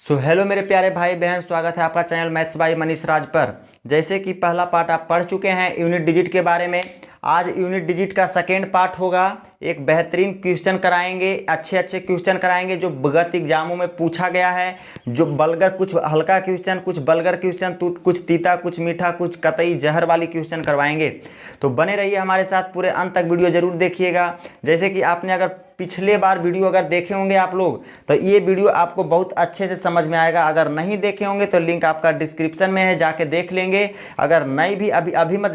Hello मेरे प्यारे भाई बहन, स्वागत है आपका चैनल मैथ्स बाय मनीष राज पर। जैसे कि पहला पार्ट आप पढ़ चुके हैं यूनिट डिजिट के बारे में। आज यूनिट डिजिट का सेकेंड पार्ट होगा। एक बेहतरीन क्वेश्चन कराएंगे, अच्छे क्वेश्चन कराएंगे जो गत एग्जामों में पूछा गया है। जो बलगर, कुछ हल्का क्वेश्चन, कुछ बलगर क्वेश्चन, कुछ तीता, कुछ मीठा, कुछ कतई जहर वाली क्वेश्चन करवाएंगे। तो बने रहिए हमारे साथ, पूरे अंत तक वीडियो जरूर देखिएगा। जैसे कि आपने अगर पिछले बार वीडियो अगर देखे होंगे आप लोग, तो ये वीडियो आपको बहुत अच्छे से समझ में आएगा। अगर नहीं देखे होंगे तो लिंक आपका डिस्क्रिप्शन में है, जाके देख लेंगे। अगर नहीं भी अभी मत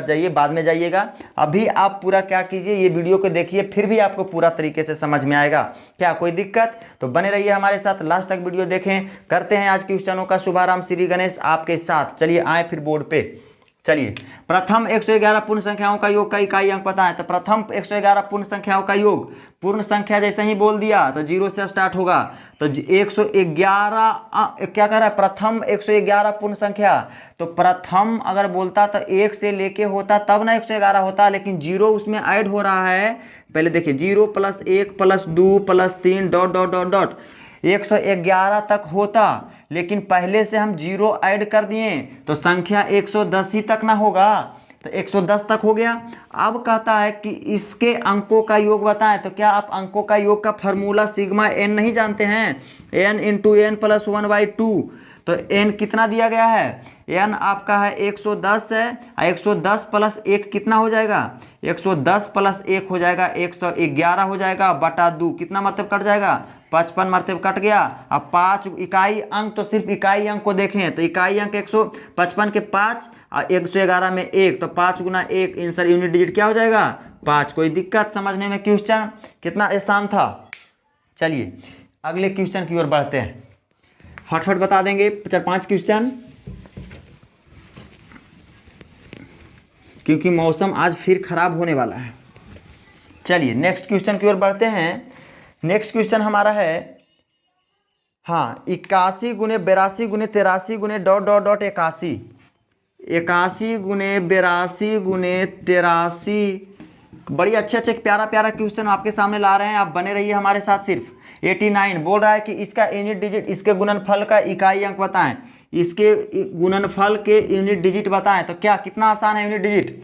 जाइए, बाद में जाइएगा। अभी आप पूरा क्या कीजिए, ये वीडियो को देखिए, फिर भी आपको पूरा तरीके से समझ में आएगा। क्या कोई दिक्कत? तो बने रहिए हमारे साथ, लास्ट तक वीडियो देखें। करते हैं आज क्वेश्चनों का शुभारंभ। श्री गणेश आपके साथ। चलिए आए फिर बोर्ड पे। चलिए, प्रथम 111 पूर्ण संख्याओं का योग का इकाई अंक पता है। तो प्रथम 111 पूर्ण संख्याओं का योग, पूर्ण संख्या जैसे ही बोल दिया तो 0 से स्टार्ट होगा। तो 111 क्या कह रहा है? प्रथम 111 पूर्ण संख्या। तो प्रथम अगर बोलता तो 1 से लेके होता तब ना 111 होता, लेकिन 0 उसमें ऐड हो रहा है। पहले देखिए, 0 + 1 + 2 + 3 ... 111 तक होता, लेकिन पहले से हम 0 ऐड कर दिए तो संख्या 110 ही तक ना होगा। तो 110 तक हो गया। अब कहता है कि इसके अंकों का योग बताएं। तो क्या आप अंकों का योग का फॉर्मूला सिग्मा n नहीं जानते हैं? n × n + 1/2। तो n कितना दिया गया है? n आपका है 110 है। 110 + 1 कितना हो जाएगा? 110 + 1 हो जाएगा 111 हो जाएगा बटा 2। कितना मरतब कट जाएगा? 55 मरतब कट गया। अब 5 इकाई अंक, तो सिर्फ इकाई अंक को देखें तो इकाई अंक 155 के 5 और 111 में 1, तो 5 × 1 आंसर यूनिट डिजिट क्या हो जाएगा? 5। कोई दिक्कत समझने में? क्वेश्चन कितना आसान था। चलिए अगले क्वेश्चन की ओर बढ़ते हैं। फटाफट बता देंगे 4-5 क्वेश्चन, क्योंकि मौसम आज फिर खराब होने वाला है। चलिए नेक्स्ट क्वेश्चन की ओर बढ़ते हैं। नेक्स्ट क्वेश्चन हमारा है, हाँ, 81 × 82 × 83 × ... 81 × 82 × 83। बड़ी अच्छे प्यारा क्वेश्चन आपके सामने ला रहे हैं। आप बने रहिए हमारे साथ। सिर्फ 89 बोल रहा है कि इसका यूनिट डिजिट, इसके गुणनफल का इकाई अंक बताएं। इसके गुणनफल के यूनिट डिजिट बताएं। तो क्या, कितना आसान है यूनिट डिजिट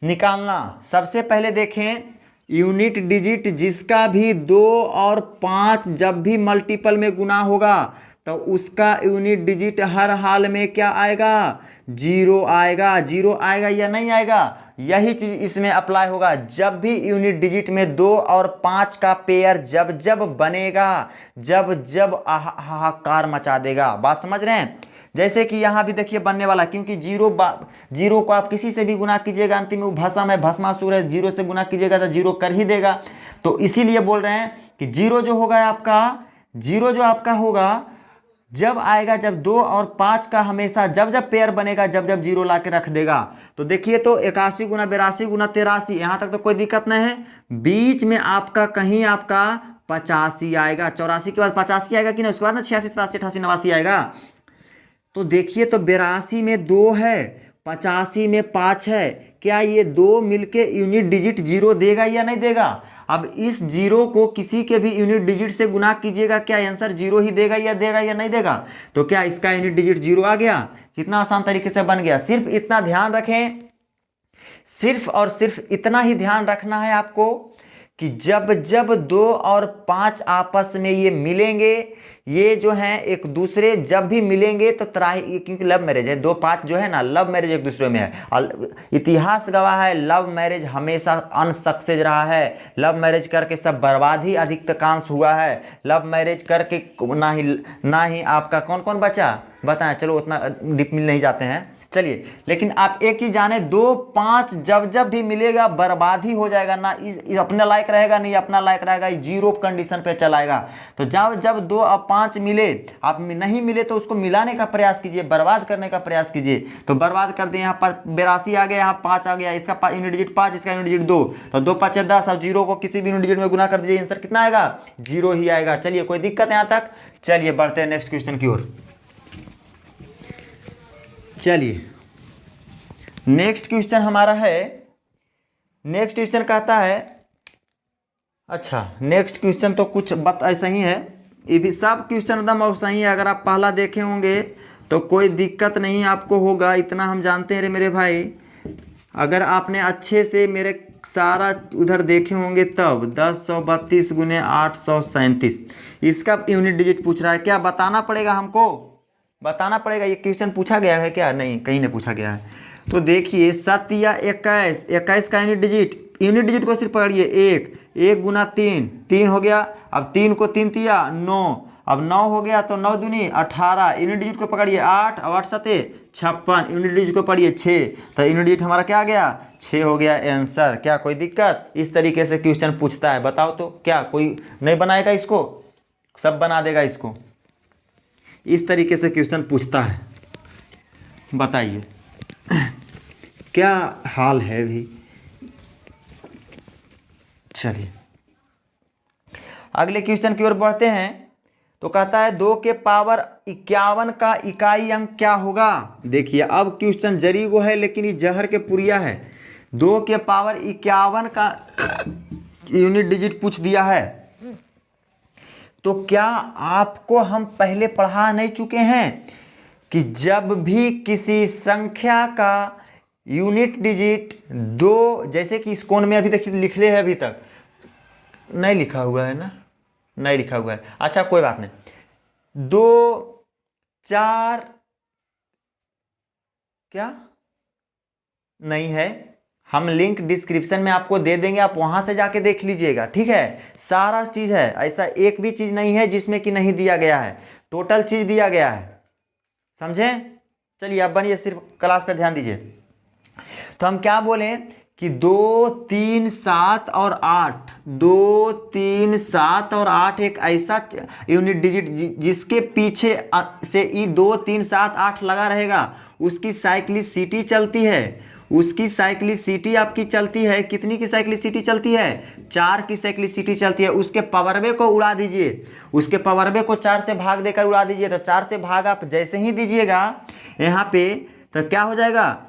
निकालना। सबसे पहले देखें, यूनिट डिजिट जिसका भी 2 और 5 जब भी मल्टीपल में गुना होगा तो उसका यूनिट डिजिट हर हाल में क्या आएगा? 0 आएगा। 0 आएगा या नहीं आएगा? यही चीज इसमें अप्लाई होगा। जब भी यूनिट डिजिट में 2 और 5 का पेयर जब बनेगा, जब हाहाकार मचा देगा। बात समझ रहे हैं? जैसे कि यहाँ भी देखिए बनने वाला, क्योंकि 0 को आप किसी से भी गुना कीजिएगा, अंतिम में वो भस्म है, भस्मासुर है, 0 से गुना कीजिएगा तो 0 कर ही देगा। तो इसीलिए बोल रहे हैं कि 0 जो होगा आपका, 0 जो आपका होगा जब आएगा जब 2 और 5 का हमेशा जब पेयर बनेगा, जब 0 ला के रख देगा। तो देखिए, तो 81 × 82 × 83, यहाँ तक तो कोई दिक्कत नहीं है। बीच में आपका कहीं आपका 85 आएगा। 84 के बाद 85 आएगा कि नहीं? उसके बाद ना 86, 87, 88, 89 आएगा। तो देखिए, तो 82 में 2 है, 85 में 5 है। क्या ये 2 मिलके यूनिट डिजिट 0 देगा या नहीं देगा? अब इस 0 को किसी के भी यूनिट डिजिट से गुना कीजिएगा, क्या आंसर 0 ही देगा या नहीं देगा? तो क्या इसका यूनिट डिजिट 0 आ गया? कितना आसान तरीके से बन गया। सिर्फ इतना ध्यान रखें, सिर्फ और सिर्फ इतना ही ध्यान रखना है आपको कि जब 2 और 5 आपस में ये मिलेंगे, ये जो हैं एक दूसरे जब भी मिलेंगे तो त्राही, क्योंकि लव मैरिज है, 2-5 जो है ना, लव मैरिज एक दूसरे में है। और इतिहास गवाह है, लव मैरिज हमेशा अनसक्सेस रहा है। लव मैरिज करके सब बर्बाद ही अधिकांश हुआ है। लव मैरिज करके ना ही आपका कौन बचा, बताएं। चलो उतना डीप मिल नहीं जाते हैं। चलिए, लेकिन आप एक चीज जाने, 2-5 जब भी मिलेगा बर्बाद ही हो जाएगा ना। इस अपने लायक रहेगा, नहीं अपना लायक रहेगा, 0 कंडीशन पे चलाएगा। तो जब 2 और 5 मिले, आप नहीं मिले तो उसको मिलाने का प्रयास कीजिए, बर्बाद करने का प्रयास कीजिए। तो बर्बाद कर दिए, यहाँ 82 आ गया, यहाँ 5 आ गया। इसका यूनिट डिजिट 5, इसका यूनिट डिजिट 2, तो 2 × 5 = 10। अब 0 को किसी भी यूनिट डिजिट में गुना कर दीजिए, आंसर कितना आएगा? 0 ही आएगा। चलिए, कोई दिक्कत यहाँ तक? चलिए बढ़ते हैं नेक्स्ट क्वेश्चन की ओर। चलिए नेक्स्ट क्वेश्चन हमारा है, नेक्स्ट क्वेश्चन कहता है, अच्छा नेक्स्ट क्वेश्चन तो कुछ बात ऐसा ही है, ये भी सब क्वेश्चन एकदम सही है। अगर आप पहला देखे होंगे तो कोई दिक्कत नहीं आपको होगा, इतना हम जानते हैं रे मेरे भाई। अगर आपने अच्छे से मेरे सारा उधर देखे होंगे तब 1032 गुने 837 इसका यूनिट डिजिट पूछ रहा है। क्या बताना पड़ेगा हमको, बताना पड़ेगा। ये क्वेश्चन पूछा गया है क्या? नहीं, कहीं नहीं पूछा गया है। तो देखिए 7 या 21, 21 का यूनिट डिजिट को सिर्फ पढ़िए। 1 गुना 3, 3 हो गया। अब 3 को 3 तिया 9, अब 9 हो गया तो 9 दूनी 18। यूनिट डिजिट को पकड़िए 8 और 8 सते 56। यूनिट डिजिट को पढ़िए 6, तो यूनिट डिजिट हमारा क्या आ गया? 6 हो गया आंसर। क्या कोई दिक्कत? इस तरीके से क्वेश्चन पूछता है। बताओ तो क्या कोई नहीं बनाएगा इसको? सब बना देगा इसको। इस तरीके से क्वेश्चन पूछता है। बताइए क्या हाल है भी। चलिए अगले क्वेश्चन की ओर बढ़ते हैं। तो कहता है 2 के पावर 51 का इकाई अंक क्या होगा? देखिए अब क्वेश्चन जरी वो है लेकिन ये जहर के पुरिया है। 2 के पावर 51 का यूनिट डिजिट पूछ दिया है। तो क्या आपको हम पहले पढ़ा नहीं चुके हैं कि जब भी किसी संख्या का यूनिट डिजिट 2, जैसे कि इस कोण में अभी तक लिख ले है, अभी तक नहीं लिखा हुआ है ना, नहीं लिखा हुआ है। अच्छा कोई बात नहीं। 2 4 क्या नहीं है, हम लिंक डिस्क्रिप्शन में आपको दे देंगे, आप वहां से जाके देख लीजिएगा। ठीक है, सारा चीज है, ऐसा एक भी चीज नहीं है जिसमें कि नहीं दिया गया है, टोटल चीज दिया गया है। समझे? चलिए अब बनिए, सिर्फ क्लास पर ध्यान दीजिए। तो हम क्या बोले कि 2 3 7 और 8, 2 3 7 और 8 एक ऐसा यूनिट डिजिट जिसके पीछे से ई 2 3 7 8 लगा रहेगा, उसकी साइक्लिसिटी चलती है। उसकी साइक्लिसिटी आपकी चलती है, कितनी की साइक्लिसिटी चलती है? 4 की साइक्लिसिटी चलती है। उसके पावरवे को उड़ा दीजिए, उसके पावरवे को 4 से भाग देकर उड़ा दीजिए। तो 4 से भाग आप जैसे ही दीजिएगा यहाँ पे, तो क्या हो जाएगा?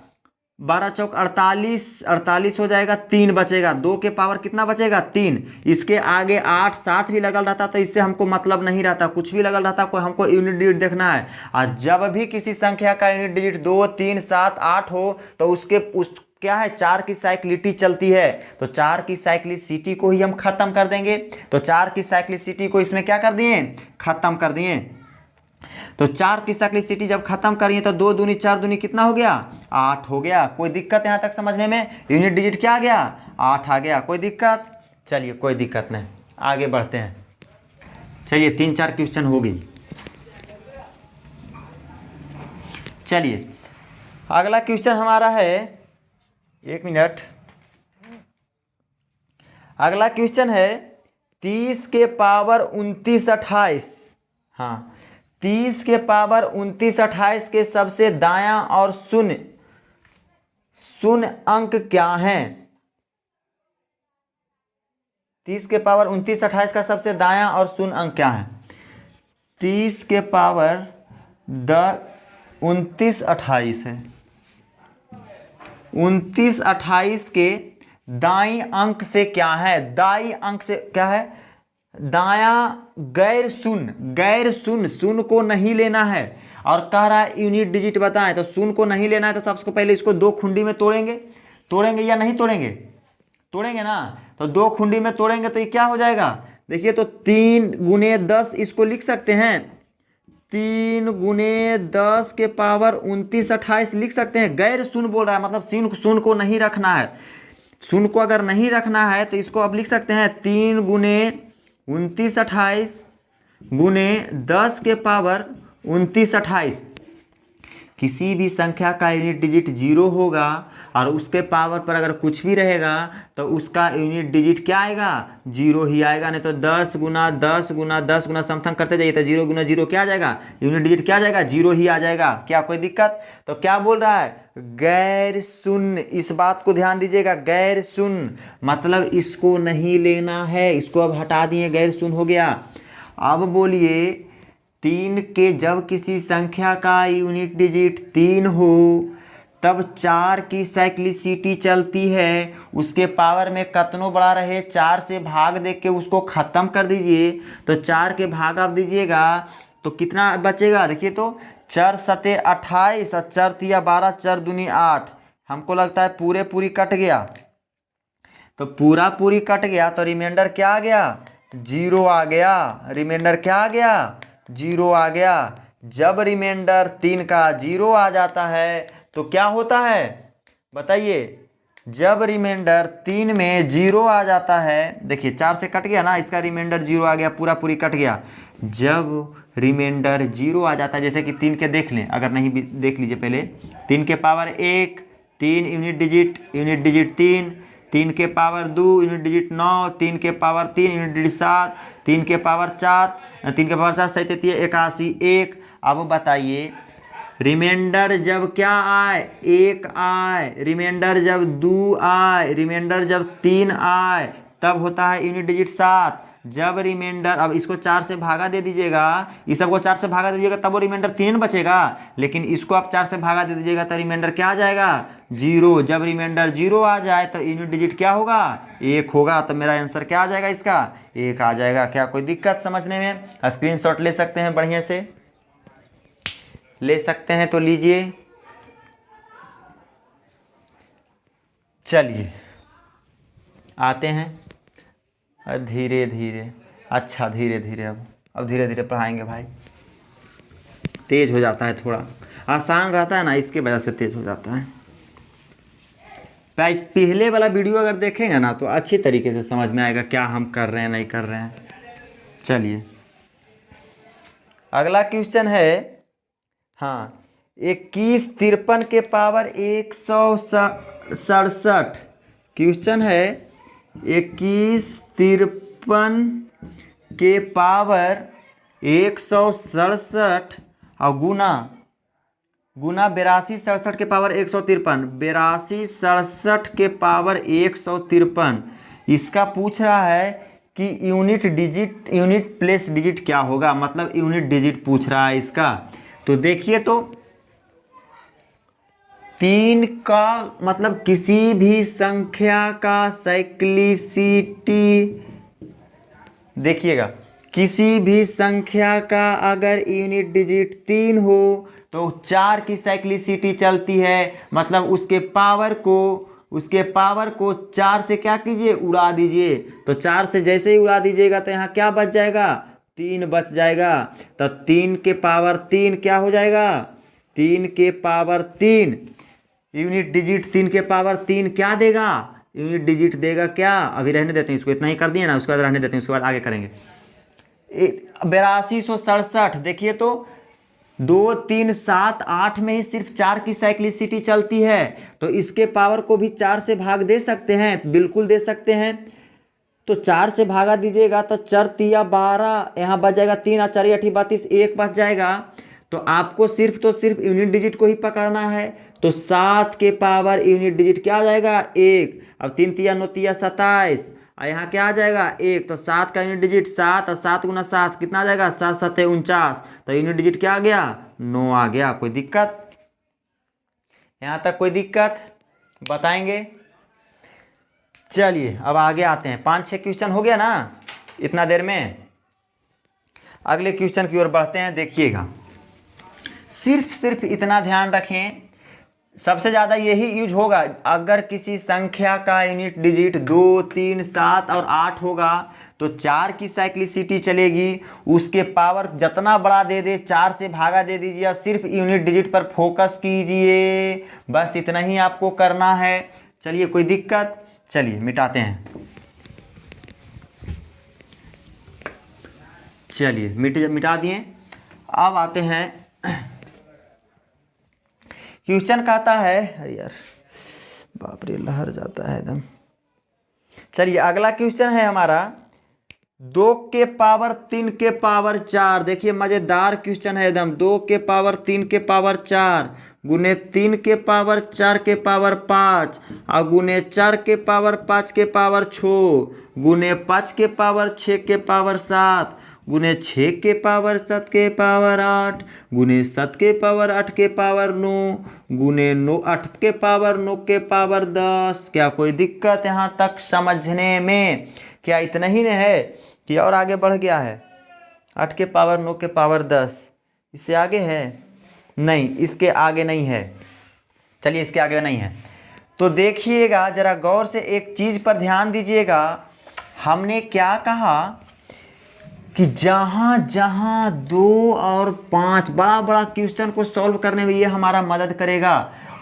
12 चौक 48, 48 हो जाएगा, 3 बचेगा। 2 के पावर कितना बचेगा? 3। इसके आगे 8 7 भी लगल रहता तो इससे हमको मतलब नहीं रहता, कुछ भी लगल रहता, कोई हमको यूनिट डिजिट देखना है। और जब भी किसी संख्या का यूनिट डिजिट 2 3 7 8 हो तो उसके क्या है? 4 की साइक्लिसिटी चलती है। तो 4 की साइक्लिसिटी को ही हम खत्म कर देंगे। तो 4 की साइक्लिसिटी को इसमें क्या कर दिए? खत्म कर दिए। तो 4 की साइक्लिसिटी जब खत्म करिए तो 2 दूनी 4 दूनी कितना हो गया? 8 हो गया। कोई दिक्कत यहाँ तक समझने में? यूनिट डिजिट क्या आ गया? 8 आ गया। कोई दिक्कत? चलिए कोई दिक्कत नहीं, आगे बढ़ते हैं। चलिए 3 4 क्वेश्चन हो गई। चलिए अगला क्वेश्चन हमारा है, 1 मिनट। अगला क्वेश्चन है 30 के पावर 29 28। हाँ, 30 के पावर 29 28 के सबसे दायां और शून्य अंक क्या है? 30 के पावर 29 28 का सबसे दायां और शून्य अंक क्या है? 30 के पावर 29 28 है। 29 28 के दाईं अंक से क्या है? दाईं अंक से क्या है? दायां गैर शून्य, शून्य को नहीं लेना है। और कह रहा है यूनिट डिजिट बताएं, तो शून्य को नहीं लेना है। तो सबसे पहले इसको 2 खुंडी में तोड़ेंगे या नहीं तोड़ेंगे? तोड़ेंगे ना। तो 2 खुंडी में तोड़ेंगे तो ये क्या हो जाएगा? देखिए तो 3 गुने 10 इसको लिख सकते हैं। 3 गुने 10 के पावर 29 28 लिख सकते हैं। गैर शून्य बोल रहा है, मतलब शून्य को नहीं रखना है। शून्य को अगर नहीं रखना है तो इसको अब लिख सकते हैं 3 गुने 29 28 गुने 10 के पावर 29 28। किसी भी संख्या का यूनिट डिजिट 0 होगा और उसके पावर पर अगर कुछ भी रहेगा तो उसका यूनिट डिजिट क्या आएगा? 0 ही आएगा। नहीं तो 10 गुना 10 गुना 10 गुना समथंग करते जाइए तो 0 गुना 0 क्या आ जाएगा? यूनिट डिजिट क्या आ जाएगा? 0 ही आ जाएगा। क्या कोई दिक्कत? तो क्या बोल रहा है? गैर शून्य। इस बात को ध्यान दीजिएगा, गैर शून्य मतलब इसको नहीं लेना है। इसको अब हटा दिए, गैर शून्य हो गया। अब बोलिए 3 के जब किसी संख्या का यूनिट डिजिट 3 हो तब 4 की साइक्लिसिटी चलती है। उसके पावर में कतनो बड़ा रहे 4 से भाग दे के उसको ख़त्म कर दीजिए। तो 4 के भाग आप दीजिएगा तो कितना बचेगा, देखिए तो 4 सते 28 और 4 तिया 12, 4 दूनी 8। हमको लगता है पूरी कट गया, तो पूरी कट गया तो रिमाइंडर क्या आ गया, 0 आ गया। रिमाइंडर क्या आ गया, 0 आ गया। जब रिमाइंडर 3 का 0 आ जाता है तो क्या होता है बताइए, जब रिमाइंडर 3 में 0 आ जाता है, देखिए 4 से कट गया ना, इसका रिमाइंडर 0 आ गया, पूरी कट गया। जब रिमाइंडर 0 आ जाता है, जैसे कि 3 के देख लें, अगर नहीं भी देख लीजिए पहले, 3 के पावर 1, 3 यूनिट डिजिट 3, 3 के पावर 2 यूनिट डिजिट 9, 3 के पावर 3 यूनिट डिजिट 7, 3 के पावर 4, 3 के पावर 4 7 81 1। अब बताइए रिमाइंडर जब क्या आए, 1 आए, रिमाइंडर जब 2 आए, रिमाइंडर जब 3 आए, तब होता है यूनिट डिजिट 7। जब रिमाइंडर, अब इसको 4 से भागा दे दीजिएगा, इस सबको 4 से भागा दे दीजिएगा, तब वो रिमाइंडर 3 बचेगा। लेकिन इसको आप 4 से भागा दे दीजिएगा तो रिमाइंडर क्या आ जाएगा, 0। जब रिमाइंडर 0 आ जाए तो यूनिट डिजिट क्या होगा, 1 होगा। तो मेरा आंसर क्या आ जाएगा, इसका 1 आ जाएगा। क्या कोई दिक्कत समझने में? स्क्रीनशॉट ले सकते हैं, बढ़िया से ले सकते हैं तो लीजिए। चलिए आते हैं धीरे धीरे, अच्छा धीरे धीरे, अब धीरे धीरे पढ़ाएंगे भाई। तेज हो जाता है, थोड़ा आसान रहता है ना, इसके वजह से तेज हो जाता है। पहले वाला वीडियो अगर देखेंगे ना तो अच्छी तरीके से समझ में आएगा क्या हम कर रहे हैं नहीं कर रहे हैं। चलिए अगला क्वेश्चन है, हाँ 21 53 के पावर 167। क्वेश्चन है 21 53 के पावर 167 और गुना 82 67 के पावर 153, 82 67 के पावर 153। इसका पूछ रहा है कि यूनिट प्लेस डिजिट क्या होगा, मतलब यूनिट डिजिट पूछ रहा है इसका। तो देखिए तो 3 का मतलब किसी भी संख्या का साइक्लिसिटी, देखिएगा किसी भी संख्या का अगर यूनिट डिजिट 3 हो तो 4 की साइक्लिसिटी चलती है। मतलब उसके पावर को 4 से क्या कीजिए, उड़ा दीजिए। तो 4 से जैसे ही उड़ा दीजिएगा तो यहाँ क्या बच जाएगा, 3 बच जाएगा। तो 3 के पावर 3 क्या हो जाएगा, 3 के पावर 3 यूनिट डिजिट 3 के पावर 3 क्या देगा, यूनिट डिजिट देगा क्या, अभी रहने देते हैं इसको, इतना ही कर दिए ना, उसके बाद रहने देते हैं, उसके बाद आगे करेंगे। 8267, देखिए तो 2 3 7 8 में ही सिर्फ 4 की साइक्लिसिटी चलती है। तो इसके पावर को भी 4 से भाग दे सकते हैं, बिल्कुल दे सकते हैं। तो 4 से भागा दीजिएगा तो 4 तिया 12, यहाँ बच जाएगा 3 और 4 8 32, 1 बच जाएगा। तो आपको सिर्फ यूनिट डिजिट को ही पकड़ना है। तो 7 के पावर यूनिट डिजिट क्या आ जाएगा, 1। अब 3 तिया 9 तिया 27, और यहाँ क्या आ जाएगा 1। तो 7 का यूनिट डिजिट 7 और 7 गुना 7 कितना आ जाएगा, 7 7 49। तो यूनिट डिजिट क्या आ गया, 9 आ गया। कोई दिक्कत, यहाँ तक कोई दिक्कत बताएंगे? चलिए अब आगे आते हैं। 5-6 क्वेश्चन हो गया ना इतना देर में। अगले क्वेश्चन की ओर बढ़ते हैं। देखिएगा सिर्फ इतना ध्यान रखें, सबसे ज़्यादा यही यूज होगा अगर किसी संख्या का यूनिट डिजिट 2 3 7 और 8 होगा तो 4 की साइक्लिसिटी चलेगी। उसके पावर जितना बड़ा दे दे 4 से भागा दे दीजिए और सिर्फ यूनिट डिजिट पर फोकस कीजिए। बस इतना ही आपको करना है। चलिए कोई दिक्कत, चलिए मिटाते हैं। चलिए मिटा दिए। अब आते हैं, क्वेश्चन कहता है, अरे यार बाप रे लहर जाता है एकदम। चलिए अगला क्वेश्चन है हमारा 2 के पावर 3 के पावर 4। देखिए मज़ेदार क्वेश्चन है एकदम। 2 के पावर 3 के पावर 4 गुने 3 के पावर 4 के पावर 5 और गुने 4 के पावर 5 के पावर 6 गुने 5 के पावर 6 के पावर 7 गुने 6 के पावर 7 के पावर 8 गुने 7 के पावर 8 के पावर 9 गुने 9 8 के पावर 9 के पावर 10। क्या कोई दिक्कत यहाँ तक समझने में? क्या इतना ही नहीं है कि और आगे बढ़ गया है? 8 के पावर 9 के पावर 10 इससे आगे है? नहीं, इसके आगे नहीं है। चलिए, इसके आगे नहीं है तो देखिएगा ज़रा गौर से, एक चीज़ पर ध्यान दीजिएगा। हमने क्या कहा कि जहाँ जहाँ 2 और 5 बड़ा बड़ा क्वेश्चन को सॉल्व करने में ये हमारा मदद करेगा,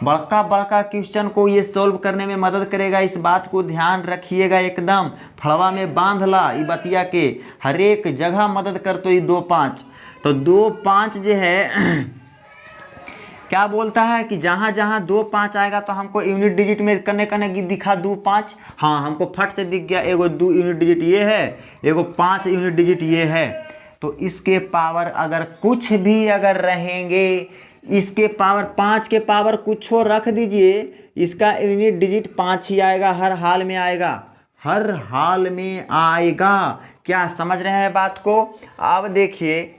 बड़का बड़का क्वेश्चन को ये सॉल्व करने में मदद करेगा। इस बात को ध्यान रखिएगा, एकदम फड़वा में बांध ला ई बतिया के, हर एक जगह मदद कर। तो ये 2 5 तो 2 5 जो है क्या बोलता है कि जहाँ जहाँ 2 5 आएगा तो हमको यूनिट डिजिट में करने दिखा 2 5। हाँ, हमको फट से दिख गया, एगो 2 यूनिट डिजिट ये है, एगो 5 यूनिट डिजिट ये है। तो इसके पावर अगर कुछ भी अगर रहेंगे, इसके पावर 5 के पावर कुछ हो रख दीजिए, इसका यूनिट डिजिट 5 ही आएगा, हर हाल में आएगा, हर हाल में आएगा। क्या समझ रहे हैं बात को? अब देखिए,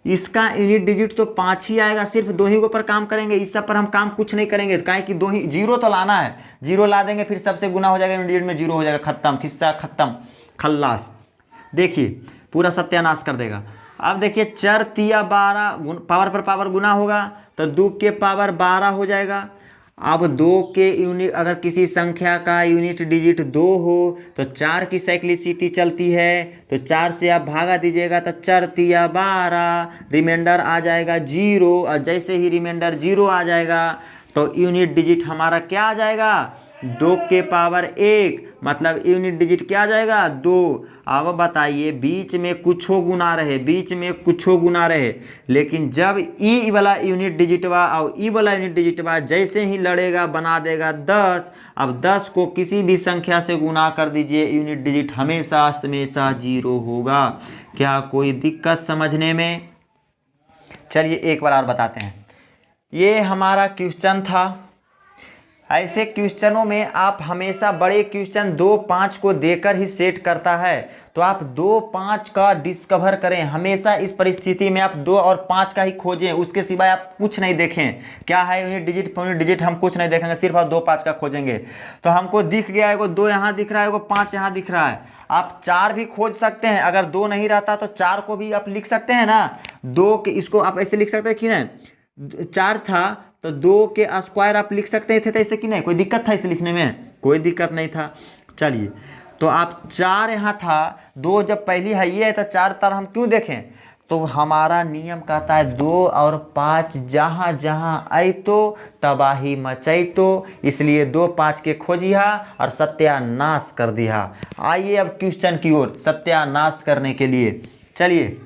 इसका यूनिट डिजिट तो 5 ही आएगा, सिर्फ 2 ही के ऊपर काम करेंगे, इस सब पर हम काम कुछ नहीं करेंगे। काहे कि 2 ही, 0 तो लाना है, 0 ला देंगे फिर सबसे गुना हो जाएगा, यूनिट डिजिट में 0 हो जाएगा, खत्म, किस्सा खत्म, खल्लास। देखिए पूरा सत्यानाश कर देगा। अब देखिए 4 तिया 12 पावर पर पावर गुना होगा तो 2 के पावर 12 हो जाएगा। अब 2 के यूनिट, अगर किसी संख्या का यूनिट डिजिट 2 हो तो 4 की साइक्लिसिटी चलती है, तो 4 से आप भागा दीजिएगा तो 4 तिया 12, रिमाइंडर आ जाएगा 0। और जैसे ही रिमाइंडर 0 आ जाएगा तो यूनिट डिजिट हमारा क्या आ जाएगा? 2 के पावर 1, मतलब यूनिट डिजिट क्या आ जाएगा? 2। अब बताइए, बीच में कुछ हो गुना रहे, बीच में कुछ हो गुना रहे, लेकिन जब ई वाला यूनिट डिजिटवा और ई वाला यूनिट डिजिटवा जैसे ही लड़ेगा बना देगा 10। अब 10 को किसी भी संख्या से गुना कर दीजिए, यूनिट डिजिट हमेशा हमेशा 0 होगा। क्या कोई दिक्कत समझने में? चलिए एक बार और बताते हैं। ये हमारा क्वेश्चन था। ऐसे क्वेश्चनों में आप हमेशा बड़े क्वेश्चन 2 5 को देकर ही सेट करता है, तो आप 2 5 का डिस्कवर करें। हमेशा इस परिस्थिति में आप 2 और 5 का ही खोजें, उसके सिवाय आप कुछ नहीं देखें। क्या है यूनिट डिजिट हम कुछ नहीं देखेंगे, सिर्फ आप 2 5 का खोजेंगे। तो हमको दिख गया, एगो 2 यहाँ दिख रहा है, एगो 5 यहाँ दिख रहा है। आप 4 भी खोज सकते हैं, अगर 2 नहीं रहता तो 4 को भी आप लिख सकते हैं ना। 2 के इसको आप ऐसे लिख सकते हैं कि नहीं, 4 था तो 2 के स्क्वायर आप लिख सकते थे, तो ऐसे कि नहीं? कोई दिक्कत था इसे लिखने में? कोई दिक्कत नहीं था। चलिए, तो आप 4 यहाँ था, 2 जब पहली है ये है तो 4 तर हम क्यों देखें? तो हमारा नियम कहता है 2 और 5 जहाँ जहाँ आई तो तबाही मचाई तो, इसलिए 2 5 के खोजिया और सत्यानाश कर दिया। आइए अब क्वेश्चन की ओर सत्यानाश करने के लिए। चलिए,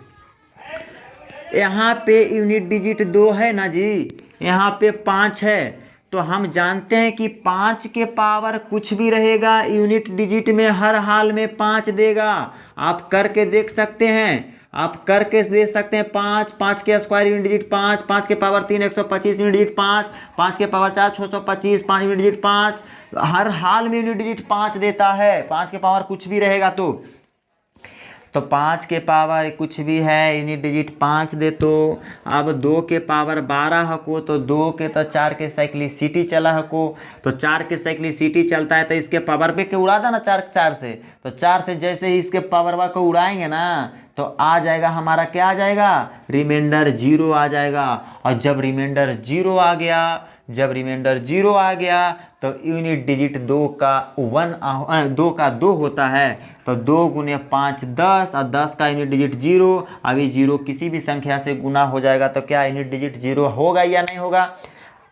यहाँ पे यूनिट डिजिट 2 है ना जी, यहाँ पे 5 है, तो हम जानते हैं कि 5 के पावर कुछ भी रहेगा, यूनिट डिजिट में हर हाल में 5 देगा। आप करके देख सकते हैं, आप करके दे सकते हैं। 5 5 के स्क्वायर यूनिट डिजिट 5, 5 के पावर 3 125 यूनिट डिजिट 5, 5 के पावर 4 625, 5 यूनिट डिजिट 5, हर हाल में यूनिट डिजिट 5 देता है। 5 के पावर कुछ भी रहेगा तो 5 के पावर कुछ भी है, यूनिट डिजिट 5 दे। तो अब 2 के पावर 12 हको, तो 2 के तो 4 के साइक्लिसिटी चला हको, तो 4 के साइक्लिसिटी चलता है तो इसके पावर पे के उड़ा देना 4 से, तो 4 से जैसे ही इसके पावर को उड़ाएंगे ना तो आ जाएगा हमारा, क्या आ जाएगा? रिमाइंडर 0 आ जाएगा। और जब रिमाइंडर 0 आ गया, जब रिमाइंडर 0 आ गया तो यूनिट डिजिट 2 का 2 होता है, तो 2 गुने 5 10, और 10 का यूनिट डिजिट 0। अभी 0 किसी भी संख्या से गुना हो जाएगा तो क्या यूनिट डिजिट 0 होगा या नहीं होगा?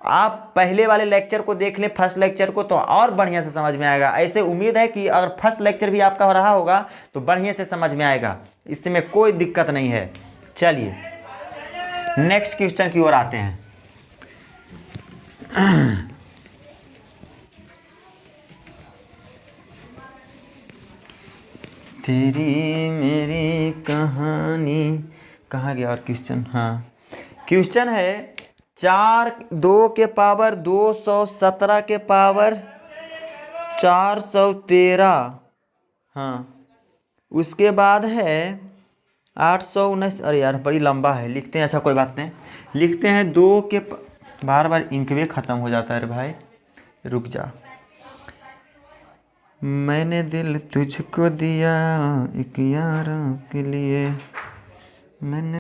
आप पहले वाले लेक्चर को देख लें, फर्स्ट लेक्चर को, तो और बढ़िया से समझ में आएगा। ऐसे उम्मीद है कि अगर फर्स्ट लेक्चर भी आपका हो रहा होगा तो बढ़िया से समझ में आएगा, इसमें कोई दिक्कत नहीं है। चलिए नेक्स्ट क्वेश्चन की ओर आते हैं। तेरी मेरी कहानी, कहाँ गया और क्वेश्चन? हाँ, क्वेश्चन है 4 2 के पावर 217 के पावर 413। हाँ, उसके बाद है 819, अरे यार बड़ी लंबा है, लिखते हैं, अच्छा कोई बात नहीं, लिखते हैं बार बार इंकवे ख़त्म हो जाता है। अरे भाई रुक जा। मैंने दिल तुझको दिया एक यार के लिए, मैंने